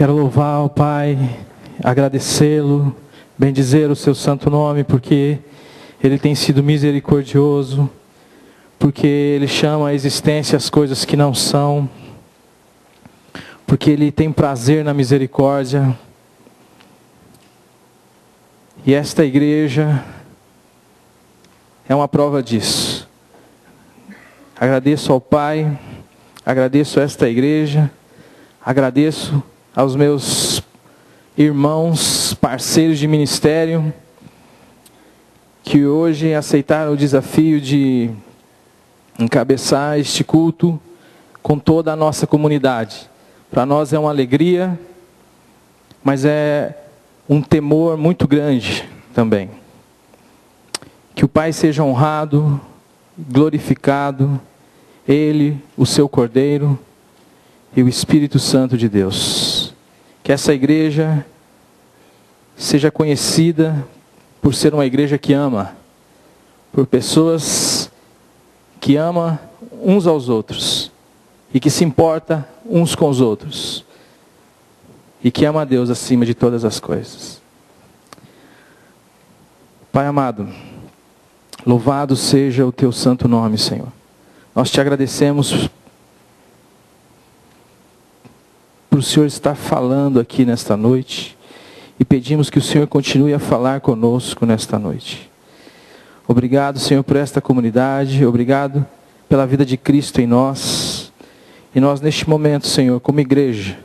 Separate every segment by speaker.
Speaker 1: Quero louvar o Pai, agradecê-lo, bendizer o seu santo nome, porque Ele tem sido misericordioso, porque Ele chama à existência as coisas que não são, porque Ele tem prazer na misericórdia. E esta igreja é uma prova disso. Agradeço ao Pai, agradeço a esta igreja, agradeço aos meus irmãos, parceiros de ministério, que hoje aceitaram o desafio de encabeçar este culto com toda a nossa comunidade. Para nós é uma alegria, mas é um temor muito grande também. Que o Pai seja honrado, glorificado, Ele, o seu Cordeiro e o Espírito Santo de Deus. Que essa igreja seja conhecida por ser uma igreja que ama, por pessoas que amam uns aos outros e que se importa uns com os outros e que ama a Deus acima de todas as coisas. Pai amado, louvado seja o teu santo nome, Senhor. Nós te agradecemos por o Senhor estar falando aqui nesta noite e pedimos que o Senhor continue a falar conosco nesta noite. Obrigado, Senhor, por esta comunidade, obrigado pela vida de Cristo em nós. E nós neste momento, Senhor, como igreja,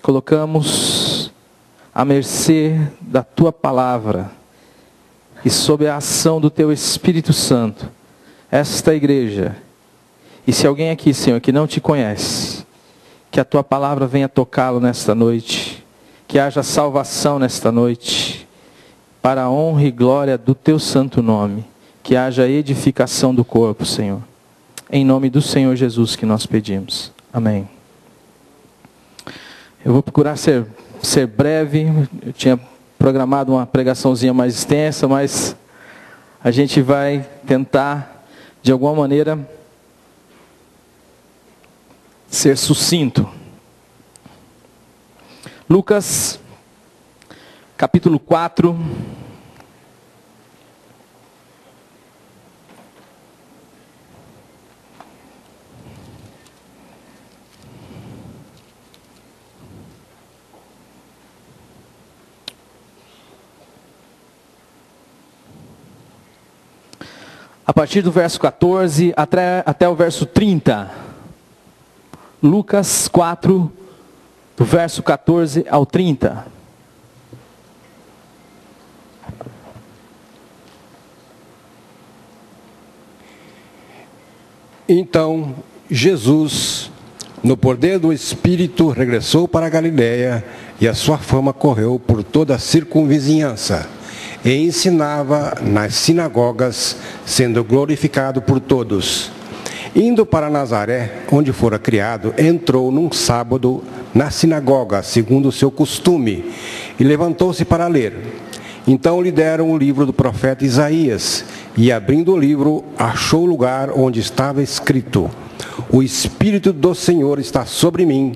Speaker 1: colocamos à mercê da Tua palavra e sob a ação do Teu Espírito Santo, esta igreja. E se alguém aqui, Senhor, que não Te conhece, que a Tua palavra venha tocá-lo nesta noite, que haja salvação nesta noite, para a honra e glória do Teu santo nome, que haja edificação do corpo, Senhor. Em nome do Senhor Jesus que nós pedimos. Amém. Eu vou procurar ser breve. Eu tinha programado uma pregaçãozinha mais extensa, mas a gente vai tentar, de alguma maneira, ser sucinto. Lucas, capítulo 4. A partir do verso 14 até o verso 30. Lucas 4, do verso 14 ao 30.
Speaker 2: Então, Jesus, no poder do Espírito, regressou para a Galiléia e a sua fama correu por toda a circunvizinhança. E ensinava nas sinagogas, sendo glorificado por todos. Indo para Nazaré, onde fora criado, entrou num sábado na sinagoga, segundo o seu costume, e levantou-se para ler. Então lhe deram o livro do profeta Isaías, e abrindo o livro, achou o lugar onde estava escrito: O Espírito do Senhor está sobre mim,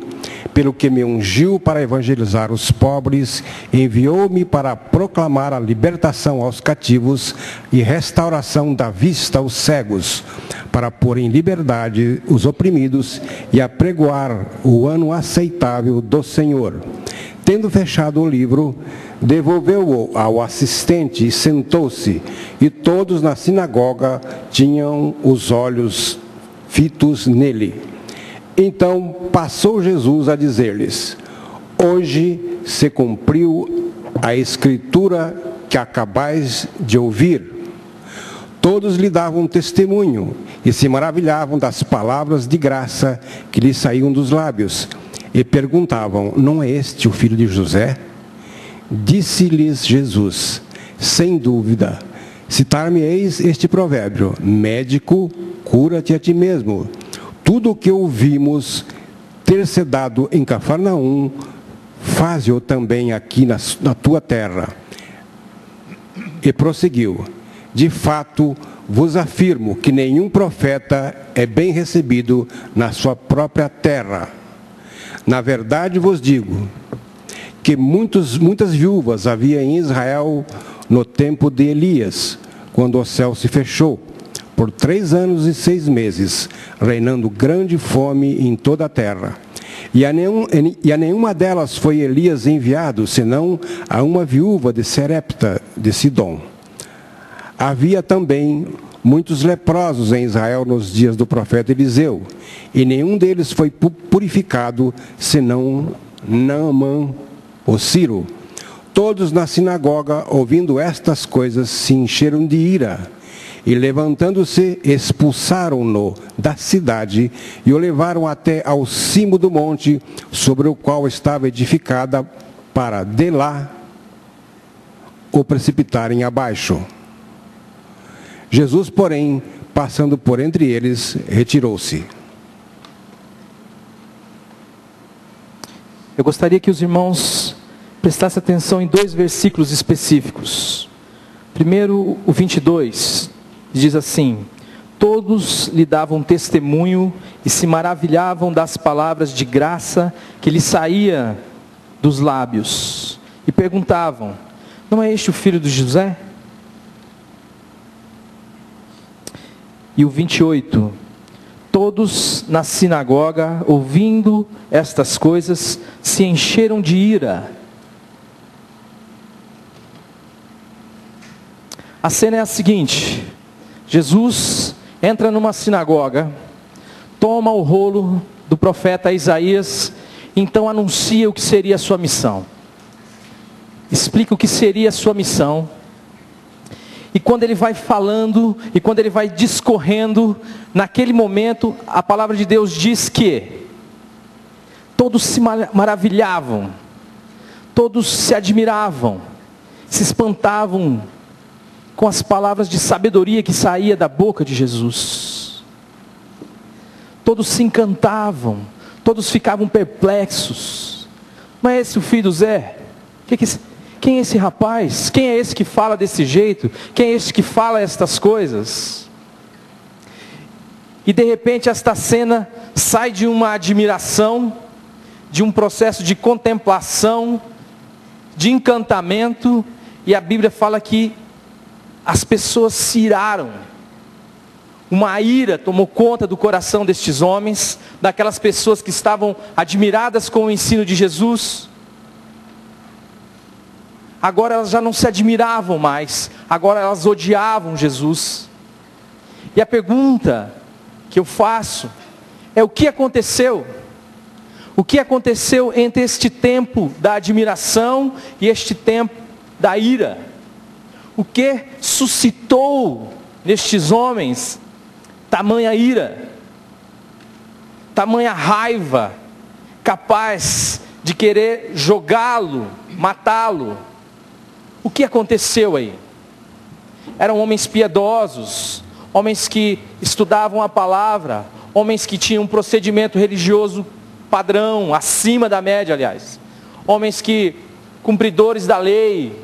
Speaker 2: pelo que me ungiu para evangelizar os pobres, enviou-me para proclamar a libertação aos cativos e restauração da vista aos cegos, para pôr em liberdade os oprimidos e apregoar o ano aceitável do Senhor. Tendo fechado o livro, devolveu-o ao assistente e sentou-se, e todos na sinagoga tinham os olhos fitos nele. Então passou Jesus a dizer-lhes: Hoje se cumpriu a escritura que acabais de ouvir. Todos lhe davam testemunho e se maravilhavam das palavras de graça que lhe saíam dos lábios. E perguntavam: Não é este o filho de José? Disse-lhes Jesus: Sem dúvida, citar-me-eis este provérbio: Médico, cura-te a ti mesmo. Tudo o que ouvimos ter se dado em Cafarnaum, faze-o também aqui na tua terra. E prosseguiu: De fato, vos afirmo que nenhum profeta é bem recebido na sua própria terra. Na verdade vos digo porque muitas viúvas havia em Israel no tempo de Elias, quando o céu se fechou, por 3 anos e 6 meses, reinando grande fome em toda a terra. E a nenhuma delas foi Elias enviado, senão a uma viúva de Serepta, de Sidom. Havia também muitos leprosos em Israel nos dias do profeta Eliseu, e nenhum deles foi purificado, senão Naamã, o Ciro. Todos na sinagoga, ouvindo estas coisas, se encheram de ira, e levantando-se, expulsaram-no da cidade, e o levaram até ao cimo do monte, sobre o qual estava edificada, para de lá o precipitarem abaixo. Jesus, porém, passando por entre eles, retirou-se.
Speaker 1: Eu gostaria que os irmãos prestassem atenção em 2 versículos específicos. Primeiro, o 22, diz assim: todos lhe davam testemunho e se maravilhavam das palavras de graça que lhe saía dos lábios. E perguntavam: não é este o filho de José? E o 28, todos na sinagoga, ouvindo estas coisas, se encheram de ira. A cena é a seguinte: Jesus entra numa sinagoga, toma o rolo do profeta Isaías, então anuncia o que seria a sua missão. Explica o que seria a sua missão. E quando ele vai falando, e quando ele vai discorrendo, naquele momento, a palavra de Deus diz que todos se maravilhavam, todos se admiravam, se espantavam com as palavras de sabedoria que saía da boca de Jesus. Todos se encantavam, todos ficavam perplexos. Não é esse o filho do Zé? Quem é esse rapaz? Quem é esse que fala desse jeito? Quem é esse que fala estas coisas? E de repente esta cena sai de uma admiração, de um processo de contemplação, de encantamento, e a Bíblia fala que as pessoas se iraram. Uma ira tomou conta do coração destes homens, daquelas pessoas que estavam admiradas com o ensino de Jesus. Agora elas já não se admiravam mais, agora elas odiavam Jesus. E a pergunta que eu faço é: o que aconteceu? O que aconteceu entre este tempo da admiração e este tempo da ira? O que suscitou nestes homens tamanha ira, tamanha raiva, capaz de querer jogá-lo, matá-lo? O que aconteceu aí? Eram homens piedosos, homens que estudavam a palavra, homens que tinham um procedimento religioso padrão, acima da média, aliás. Homens que, cumpridores da lei,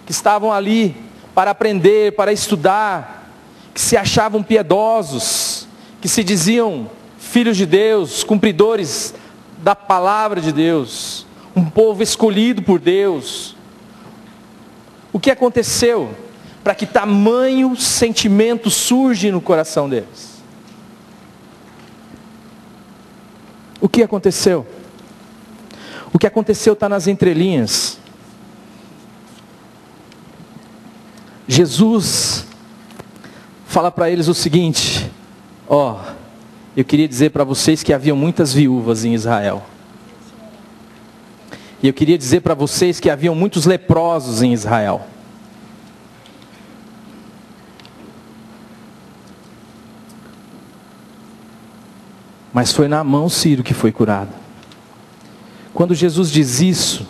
Speaker 1: que estavam ali para aprender, para estudar, que se achavam piedosos, que se diziam filhos de Deus, cumpridores da palavra de Deus, um povo escolhido por Deus. O que aconteceu para que tamanho sentimento surge no coração deles? O que aconteceu? O que aconteceu está nas entrelinhas. Jesus fala para eles o seguinte: eu queria dizer para vocês que havia muitas viúvas em Israel. E eu queria dizer para vocês que haviam muitos leprosos em Israel. Mas foi Naamã o Ciro que foi curado. Quando Jesus diz isso,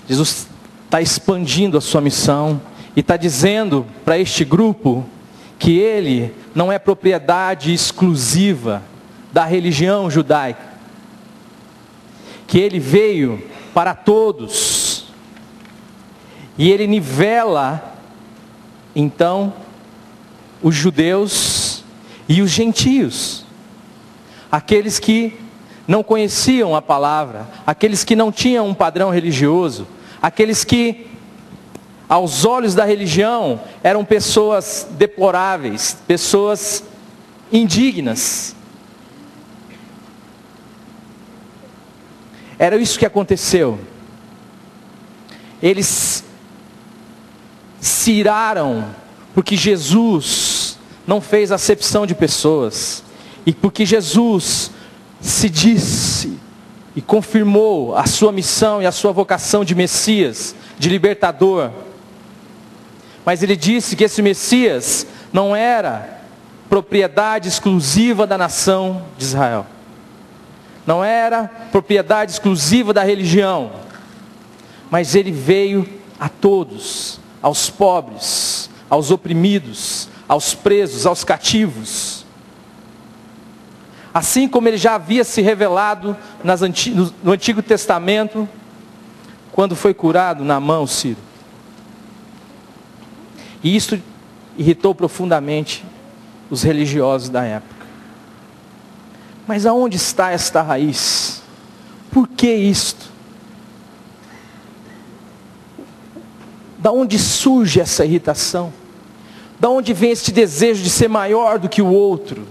Speaker 1: Jesus está expandindo a sua missão e está dizendo para este grupo que ele não é propriedade exclusiva da religião judaica, que ele veio para todos, e ele nivela então os judeus e os gentios, aqueles que não conheciam a palavra, aqueles que não tinham um padrão religioso, aqueles que, aos olhos da religião, eram pessoas deploráveis, pessoas indignas. Era isso que aconteceu. Eles se iraram porque Jesus não fez acepção de pessoas, e porque Jesus se disse e confirmou a sua missão e a sua vocação de Messias, de libertador. Mas ele disse que esse Messias não era propriedade exclusiva da nação de Israel, não era propriedade exclusiva da religião, mas ele veio a todos, aos pobres, aos oprimidos, aos presos, aos cativos. Assim como ele já havia se revelado no Antigo Testamento, quando foi curado Naamã, o sírio. E isso irritou profundamente os religiosos da época. Mas aonde está esta raiz? Por que isto? Da onde surge essa irritação? Da onde vem este desejo de ser maior do que o outro?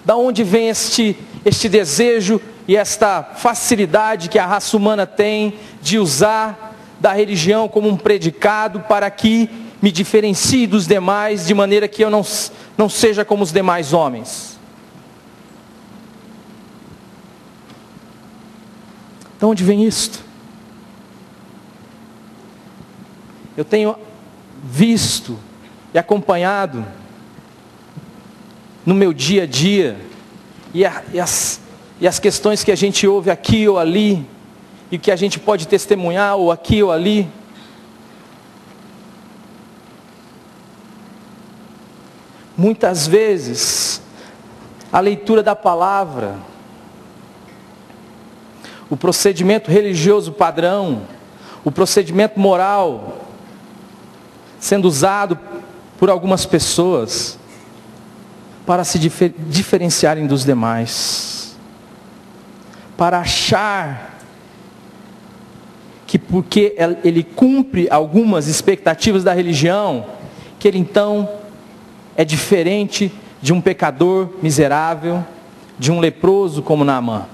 Speaker 1: Da onde vem este desejo e esta facilidade que a raça humana tem de usar da religião como um predicado para que me diferencie dos demais, de maneira que eu não seja como os demais homens? De onde vem isto? Eu tenho visto e acompanhado no meu dia a dia, e as questões que a gente ouve aqui ou ali, e que a gente pode testemunhar ou aqui ou ali. Muitas vezes, a leitura da palavra, o procedimento religioso padrão, o procedimento moral, sendo usado por algumas pessoas para se diferenciarem dos demais, para achar que porque ele cumpre algumas expectativas da religião, que ele então é diferente de um pecador miserável, de um leproso como Naamã.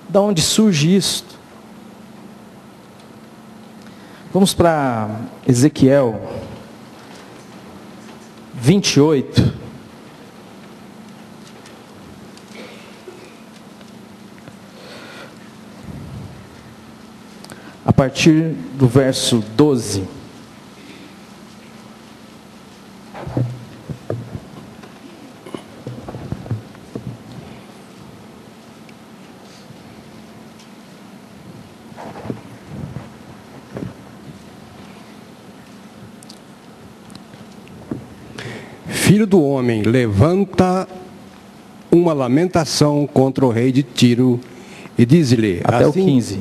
Speaker 1: De onde surge isto? Vamos para Ezequiel 28. A partir do verso 12.
Speaker 2: Filho do homem, levanta uma lamentação contra o rei de Tiro e diz-lhe,
Speaker 1: até assim, o 15.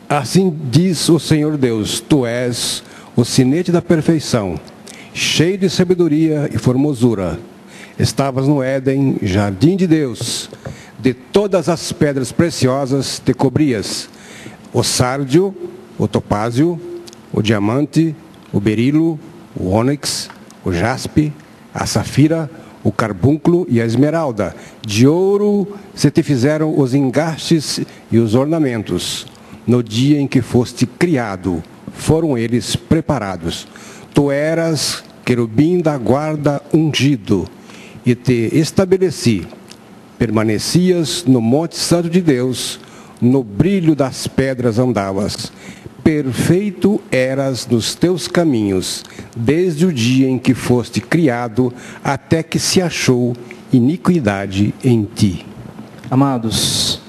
Speaker 2: Assim diz o Senhor Deus, tu és o sinete da perfeição, cheio de sabedoria e formosura. Estavas no Éden, jardim de Deus, de todas as pedras preciosas te cobrias, o sárdio, o topázio, o diamante, o berilo, o ônix, o jaspe, a safira, o carbúnculo e a esmeralda. De ouro se te fizeram os engastes e os ornamentos. No dia em que foste criado, foram eles preparados. Tu eras querubim da guarda ungido, e te estabeleci. Permanecias no monte santo de Deus, no brilho das pedras andavas. Perfeito eras nos teus caminhos, desde o dia em que foste criado, até que se achou iniquidade em ti.
Speaker 1: Amados,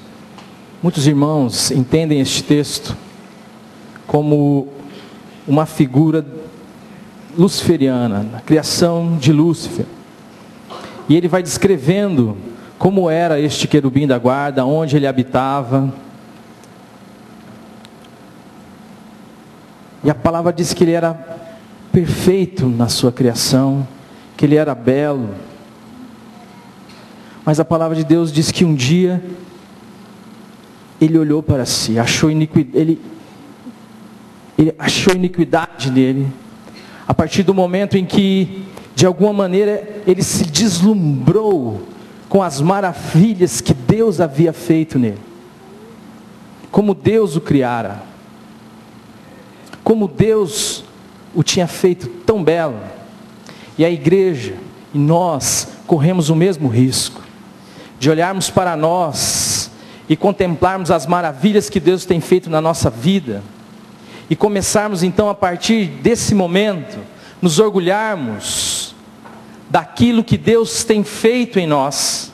Speaker 1: muitos irmãos entendem este texto como uma figura luciferiana, a criação de Lúcifer. E ele vai descrevendo como era este querubim da guarda, onde ele habitava. E a palavra diz que ele era perfeito na sua criação, que ele era belo. Mas a palavra de Deus diz que um dia ele olhou para si, achou iniquidade, ele achou iniquidade nele. A partir do momento em que, de alguma maneira, ele se deslumbrou com as maravilhas que Deus havia feito nele. Como Deus o criara. Como Deus o tinha feito tão belo. E a igreja e nós corremos o mesmo risco de olharmos para nós e contemplarmos as maravilhas que Deus tem feito na nossa vida e começarmos então, a partir desse momento, nos orgulharmos daquilo que Deus tem feito em nós,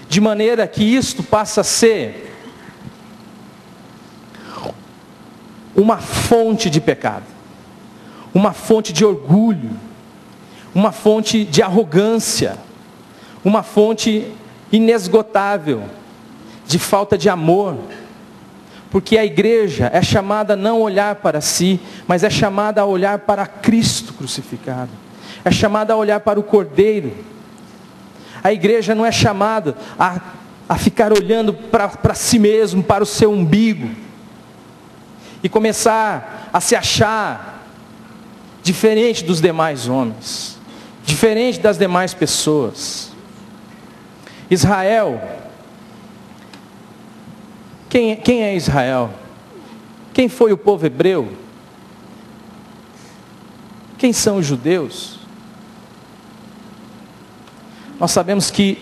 Speaker 1: de maneira que isto passa a ser uma fonte de pecado, uma fonte de orgulho, uma fonte de arrogância, uma fonte inesgotável de falta de amor. Porque a igreja é chamada a não olhar para si, mas é chamada a olhar para Cristo crucificado. É chamada a olhar para o Cordeiro. A igreja não é chamada a ficar olhando para si mesmo, para o seu umbigo, e começar a se achar diferente dos demais homens, diferente das demais pessoas. Israel, quem é Israel? Quem foi o povo hebreu? Quem são os judeus? Nós sabemos que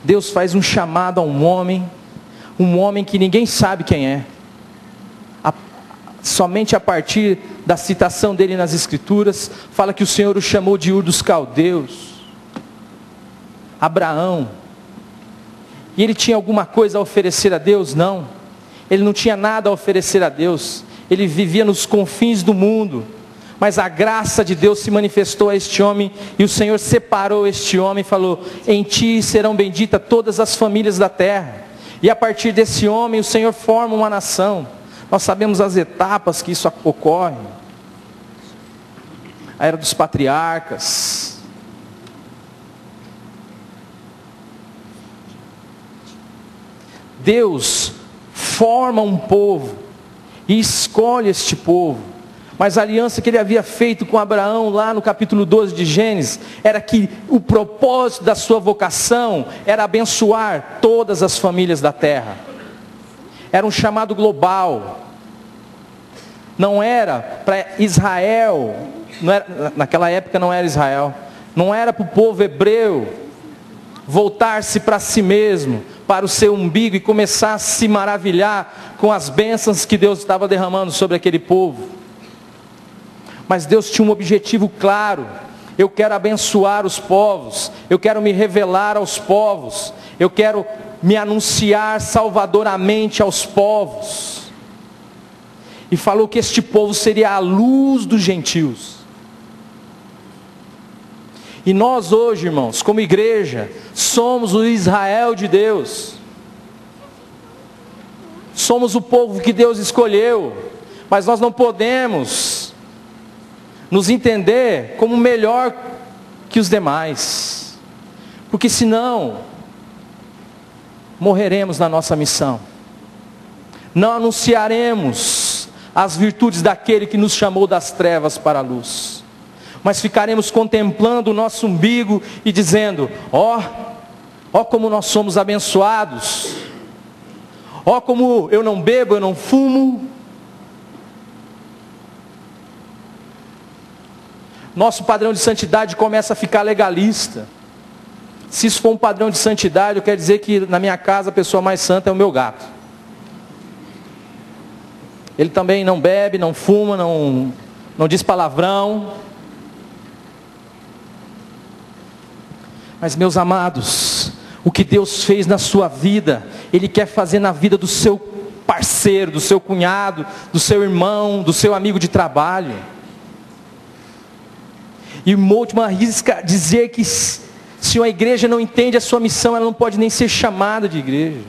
Speaker 1: Deus faz um chamado a um homem que ninguém sabe quem é. Somente a partir da citação dele nas Escrituras, fala que o Senhor o chamou de Ur dos Caldeus, Abraão. E ele tinha alguma coisa a oferecer a Deus? Não. Ele não tinha nada a oferecer a Deus. Ele vivia nos confins do mundo. Mas a graça de Deus se manifestou a este homem, e o Senhor separou este homem e falou: em ti serão benditas todas as famílias da terra. E a partir desse homem o Senhor forma uma nação. Nós sabemos as etapas que isso ocorre. A era dos patriarcas. Deus forma um povo e escolhe este povo. Mas a aliança que ele havia feito com Abraão, lá no capítulo 12 de Gênesis, era que o propósito da sua vocação era abençoar todas as famílias da terra. Era um chamado global. Não era para Israel, naquela época não era Israel, não era para o povo hebreu voltar-se para si mesmo, para o seu umbigo, e começar a se maravilhar com as bênçãos que Deus estava derramando sobre aquele povo. Mas Deus tinha um objetivo claro: eu quero abençoar os povos, eu quero me revelar aos povos, eu quero me anunciar salvadoramente aos povos. E falou que este povo seria a luz dos gentios. E nós hoje, irmãos, como igreja, somos o Israel de Deus. Somos o povo que Deus escolheu. Mas nós não podemos nos entender como melhor que os demais, porque senão morreremos na nossa missão. Não anunciaremos as virtudes daquele que nos chamou das trevas para a luz, mas ficaremos contemplando o nosso umbigo e dizendo: ó como nós somos abençoados, ó como eu não bebo, eu não fumo. Nosso padrão de santidade começa a ficar legalista. Se isso for um padrão de santidade, eu quero dizer que na minha casa a pessoa mais santa é o meu gato. Ele também não bebe, não fuma, não diz palavrão. Mas, meus amados, o que Deus fez na sua vida, Ele quer fazer na vida do seu parceiro, do seu cunhado, do seu irmão, do seu amigo de trabalho. E Moltmann arrisca dizer que se uma igreja não entende a sua missão, ela não pode nem ser chamada de igreja.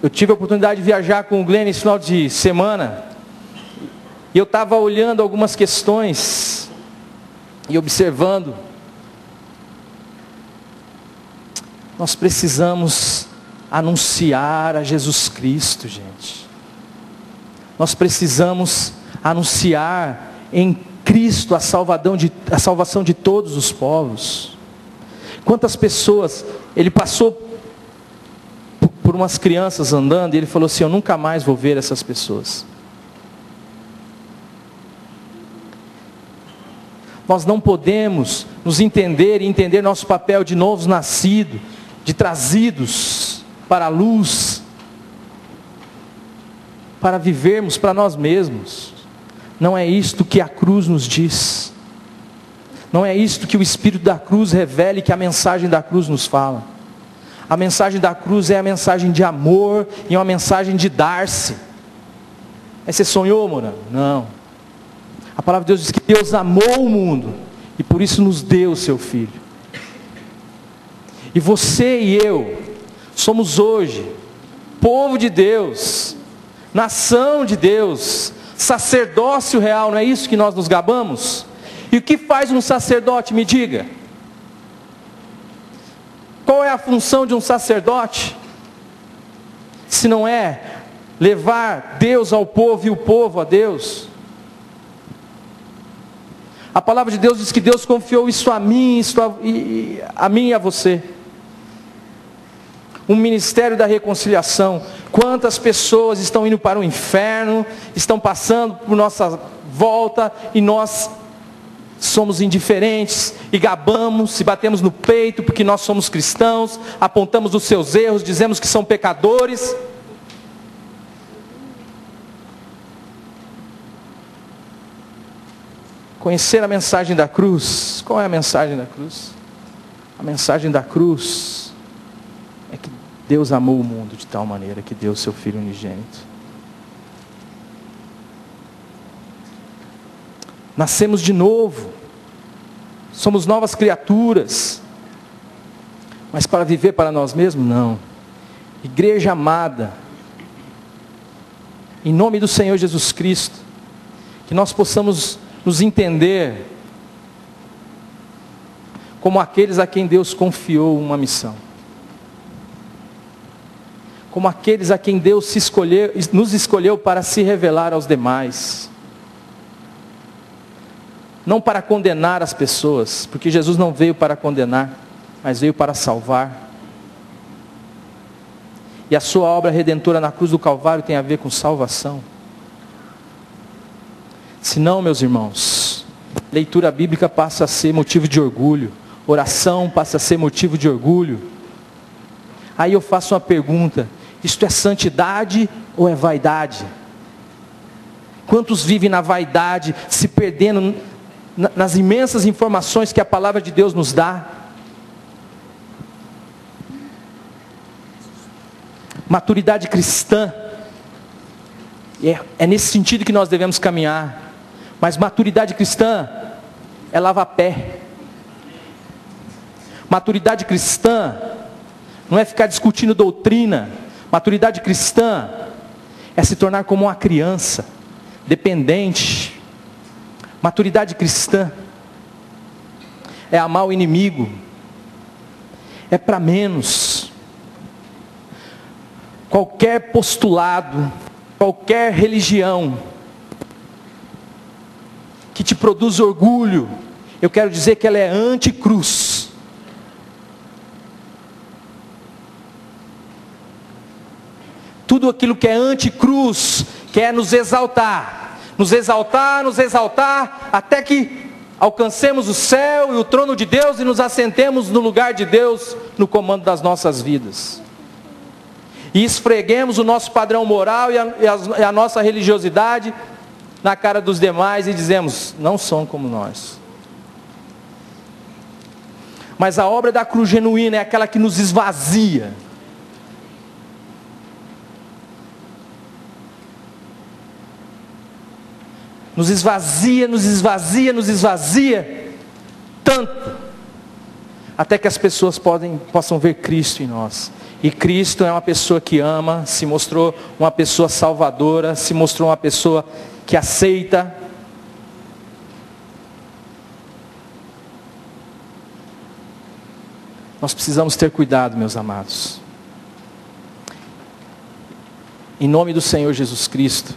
Speaker 1: Eu tive a oportunidade de viajar com o Glenn esse final de semana, e eu estava olhando algumas questões, e observando, nós precisamos anunciar a Jesus Cristo, gente. Nós precisamos anunciar em Cristo a salvação de todos os povos. Quantas pessoas, ele passou por umas crianças andando e ele falou assim: eu nunca mais vou ver essas pessoas. Nós não podemos nos entender e entender nosso papel de novos nascidos, de trazidos para a luz, para vivermos para nós mesmos. Não é isto que a cruz nos diz. Não é isto que o Espírito da cruz revela e que a mensagem da cruz nos fala. A mensagem da cruz é a mensagem de amor e é uma mensagem de dar-se. Aí você sonhou, Morano? Não. A palavra de Deus diz que Deus amou o mundo e por isso nos deu o seu Filho. E você e eu somos hoje povo de Deus, nação de Deus, sacerdócio real. Não é isso que nós nos gabamos? E o que faz um sacerdote, me diga? Qual é a função de um sacerdote? Se não é levar Deus ao povo e o povo a Deus. A palavra de Deus diz que Deus confiou isso a mim, a mim e a você. Um ministério da reconciliação. Quantas pessoas estão indo para o inferno, estão passando por nossa volta e nós somos indiferentes e gabamos, e batemos no peito porque nós somos cristãos, apontamos os seus erros, dizemos que são pecadores. Conhecer a mensagem da cruz. Qual é a mensagem da cruz? A mensagem da cruz é que Deus amou o mundo de tal maneira que deu o seu Filho unigênito. Nascemos de novo, somos novas criaturas, mas para viver para nós mesmos, não. Igreja amada, em nome do Senhor Jesus Cristo, que nós possamos nos entender como aqueles a quem Deus confiou uma missão, como aqueles a quem Deus nos escolheu para se revelar aos demais, não para condenar as pessoas, porque Jesus não veio para condenar, mas veio para salvar. E a sua obra redentora na cruz do Calvário tem a ver com salvação. Se não, meus irmãos, leitura bíblica passa a ser motivo de orgulho, oração passa a ser motivo de orgulho. Aí eu faço uma pergunta: isto é santidade ou é vaidade? Quantos vivem na vaidade, se perdendo nas imensas informações que a palavra de Deus nos dá? Maturidade cristã, é nesse sentido que nós devemos caminhar. Mas maturidade cristã é lavar pé. Maturidade cristã não é ficar discutindo doutrina. Maturidade cristã é se tornar como uma criança, dependente. Maturidade cristã é amar o inimigo, é para menos. Qualquer postulado, qualquer religião que te produz orgulho, eu quero dizer que ela é anticruz. Tudo aquilo que é anticruz quer nos exaltar, nos exaltar, nos exaltar, até que alcancemos o céu e o trono de Deus e nos assentemos no lugar de Deus, no comando das nossas vidas. E esfreguemos o nosso padrão moral e a nossa religiosidade na cara dos demais e dizemos: não são como nós. Mas a obra da cruz genuína é aquela que nos esvazia. Nos esvazia, nos esvazia, nos esvazia tanto, até que as pessoas possam ver Cristo em nós. E Cristo é uma pessoa que ama, se mostrou uma pessoa salvadora, se mostrou uma pessoa que aceita. Nós precisamos ter cuidado, meus amados. Em nome do Senhor Jesus Cristo,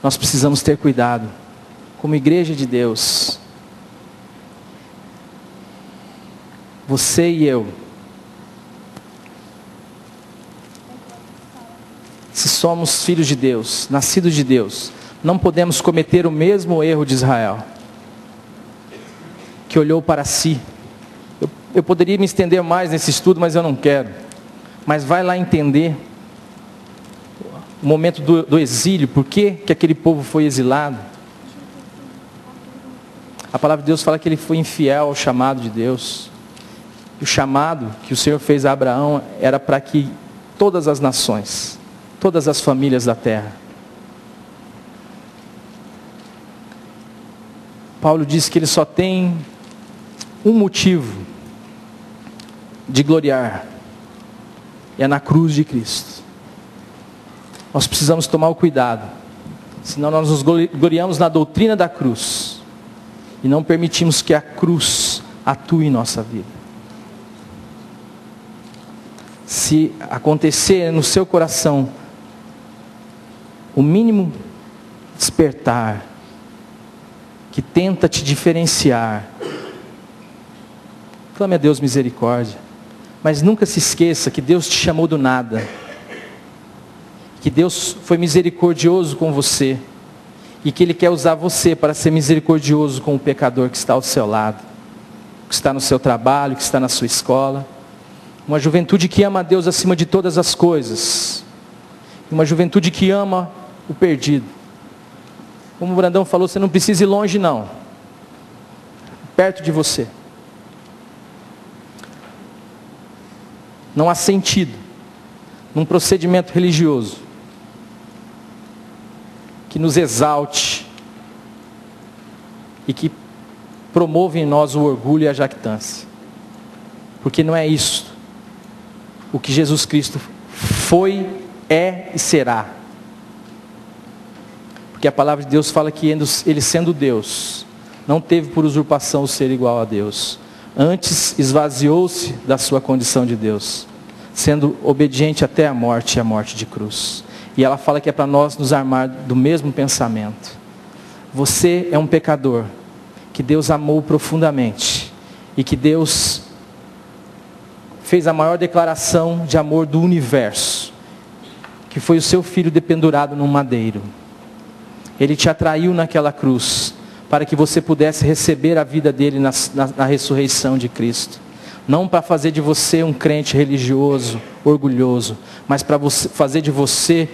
Speaker 1: nós precisamos ter cuidado, como igreja de Deus. Você e eu, se somos filhos de Deus, nascidos de Deus, não podemos cometer o mesmo erro de Israel, que olhou para si. Eu poderia me estender mais nesse estudo, mas eu não quero. Mas vai lá entender o momento do exílio, por que aquele povo foi exilado. A palavra de Deus fala que ele foi infiel ao chamado de Deus. O chamado que o Senhor fez a Abraão era para que todas as nações, todas as famílias da terra. Paulo diz que ele só tem um motivo de gloriar, é na cruz de Cristo. Nós precisamos tomar o cuidado, senão nós nos gloriamos na doutrina da cruz e não permitimos que a cruz atue em nossa vida. Se acontecer no seu coração o mínimo despertar que tenta te diferenciar, clame a Deus misericórdia, mas nunca se esqueça que Deus te chamou do nada, que Deus foi misericordioso com você, e que Ele quer usar você para ser misericordioso com o pecador que está ao seu lado, que está no seu trabalho, que está na sua escola. Uma juventude que ama a Deus acima de todas as coisas, uma juventude que ama o perdido. Como o Brandão falou, você não precisa ir longe não, perto de você. Não há sentido num procedimento religioso que nos exalte e que promova em nós o orgulho e a jactância, porque não é isso o que Jesus Cristo foi, é e será. Porque a palavra de Deus fala que Ele, sendo Deus, não teve por usurpação o ser igual a Deus. Antes esvaziou-se da sua condição de Deus, sendo obediente até a morte e a morte de cruz. E ela fala que é para nós nos armar do mesmo pensamento. Você é um pecador que Deus amou profundamente e que Deus fez a maior declaração de amor do universo, que foi o seu filho dependurado num madeiro. Ele te atraiu naquela cruz para que você pudesse receber a vida dele na ressurreição de Cristo. Não para fazer de você um crente religioso, orgulhoso, mas para fazer de você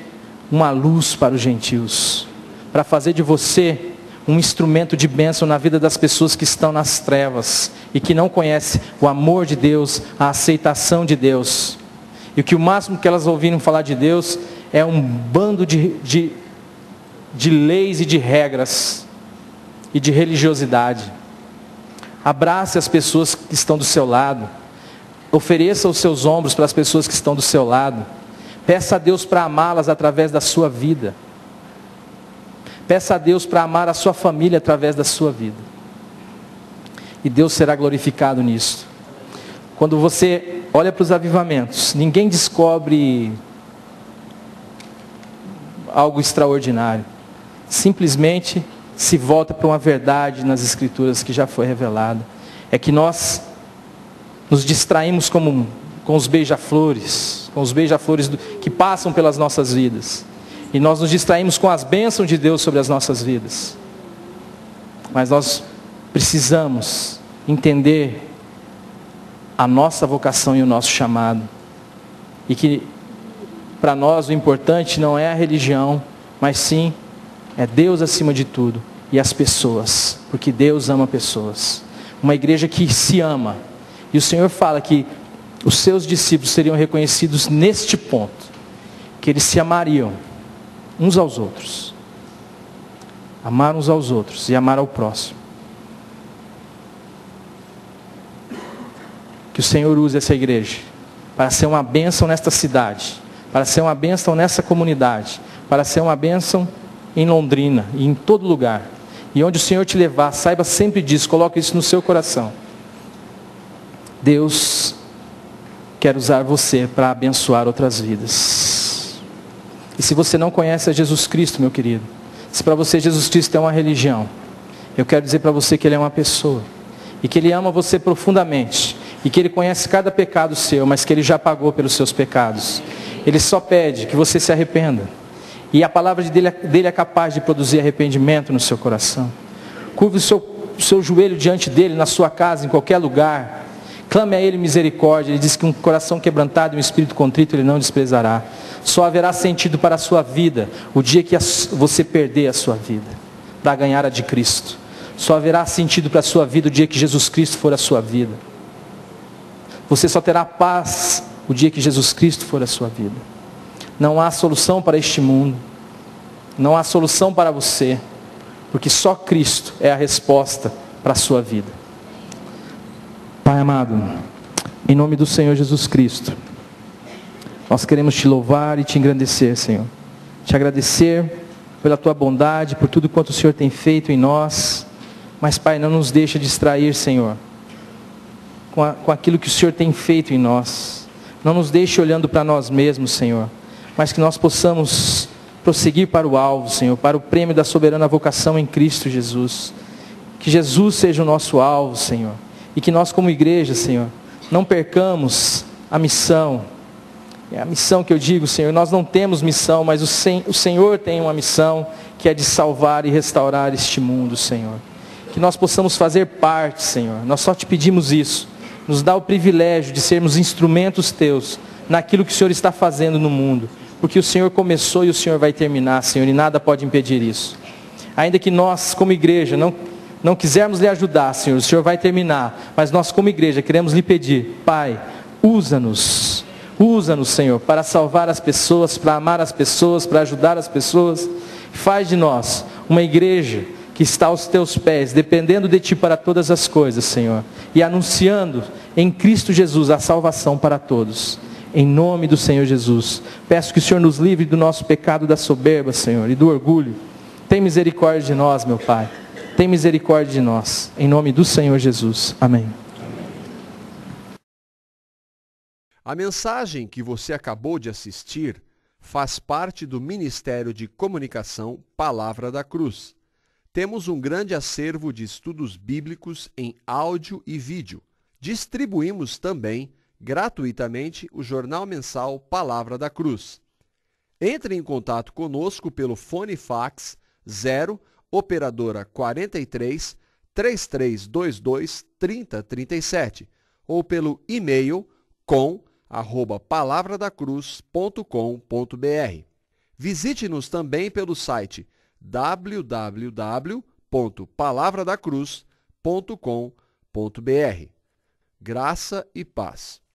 Speaker 1: uma luz para os gentios, para fazer de você um instrumento de bênção na vida das pessoas que estão nas trevas e que não conhecem o amor de Deus, a aceitação de Deus, e que o máximo que elas ouviram falar de Deus é um bando de leis e de regras e de religiosidade. Abrace as pessoas que estão do seu lado, ofereça os seus ombros para as pessoas que estão do seu lado, peça a Deus para amá-las através da sua vida, peça a Deus para amar a sua família através da sua vida, e Deus será glorificado nisso. Quando você olha para os avivamentos, ninguém descobre algo extraordinário, simplesmente se volta para uma verdade nas Escrituras que já foi revelada. É que nós nos distraímos com os beija-flores, que passam pelas nossas vidas, e nós nos distraímos com as bênçãos de Deus sobre as nossas vidas. Mas nós precisamos entender a nossa vocação e o nosso chamado, e que para nós o importante não é a religião, mas sim é Deus acima de tudo e as pessoas, porque Deus ama pessoas. Uma igreja que se ama, e o Senhor fala que os seus discípulos seriam reconhecidos neste ponto, que eles se amariam uns aos outros, amar uns aos outros e amar ao próximo. Que o Senhor use essa igreja para ser uma bênção nesta cidade, para ser uma bênção nessa comunidade, para ser uma bênção em Londrina e em todo lugar. E onde o Senhor te levar, saiba sempre disso, coloque isso no seu coração. Deus quer usar você para abençoar outras vidas. E se você não conhece a Jesus Cristo, meu querido, se para você Jesus Cristo é uma religião, eu quero dizer para você que Ele é uma pessoa, e que Ele ama você profundamente, e que Ele conhece cada pecado seu, mas que Ele já pagou pelos seus pecados. Ele só pede que você se arrependa, e a palavra dele é capaz de produzir arrependimento no seu coração. Curve o seu joelho diante dEle, na sua casa, em qualquer lugar, clame a Ele misericórdia. Ele diz que um coração quebrantado e um espírito contrito Ele não desprezará. Só haverá sentido para a sua vida o dia que você perder a sua vida para ganhar a de Cristo. Só haverá sentido para a sua vida o dia que Jesus Cristo for a sua vida. Você só terá paz o dia que Jesus Cristo for a sua vida. Não há solução para este mundo, não há solução para você, porque só Cristo é a resposta para a sua vida. Pai amado, em nome do Senhor Jesus Cristo, nós queremos te louvar e te engrandecer, Senhor. Te agradecer pela tua bondade, por tudo quanto o Senhor tem feito em nós. Mas, Pai, não nos deixa distrair, Senhor, com aquilo que o Senhor tem feito em nós. Não nos deixe olhando para nós mesmos, Senhor, mas que nós possamos prosseguir para o alvo, Senhor, para o prêmio da soberana vocação em Cristo Jesus. Que Jesus seja o nosso alvo, Senhor, e que nós como igreja, Senhor, não percamos a missão. É a missão que eu digo, Senhor, nós não temos missão, mas o Senhor tem uma missão, que é de salvar e restaurar este mundo, Senhor. Que nós possamos fazer parte, Senhor, nós só te pedimos isso. Nos dá o privilégio de sermos instrumentos teus, naquilo que o Senhor está fazendo no mundo. Porque o Senhor começou e o Senhor vai terminar, Senhor, e nada pode impedir isso. Ainda que nós, como igreja, não quisermos lhe ajudar, Senhor, o Senhor vai terminar. Mas nós, como igreja, queremos lhe pedir, Pai, usa-nos, Senhor, para salvar as pessoas, para amar as pessoas, para ajudar as pessoas. Faz de nós uma igreja que está aos teus pés, dependendo de ti para todas as coisas, Senhor, e anunciando em Cristo Jesus a salvação para todos. Em nome do Senhor Jesus, peço que o Senhor nos livre do nosso pecado da soberba, Senhor, e do orgulho. Tem misericórdia de nós, meu Pai. Tem misericórdia de nós. Em nome do Senhor Jesus. Amém.
Speaker 3: A mensagem que você acabou de assistir faz parte do Ministério de Comunicação Palavra da Cruz. Temos um grande acervo de estudos bíblicos em áudio e vídeo. Distribuímos também gratuitamente o jornal mensal Palavra da Cruz. Entre em contato conosco pelo fone fax 0 operadora 43 3322 3037 ou pelo e-mail com@palavradacruz.com.br. Visite-nos também pelo site www.palavradacruz.com.br. Graça e paz.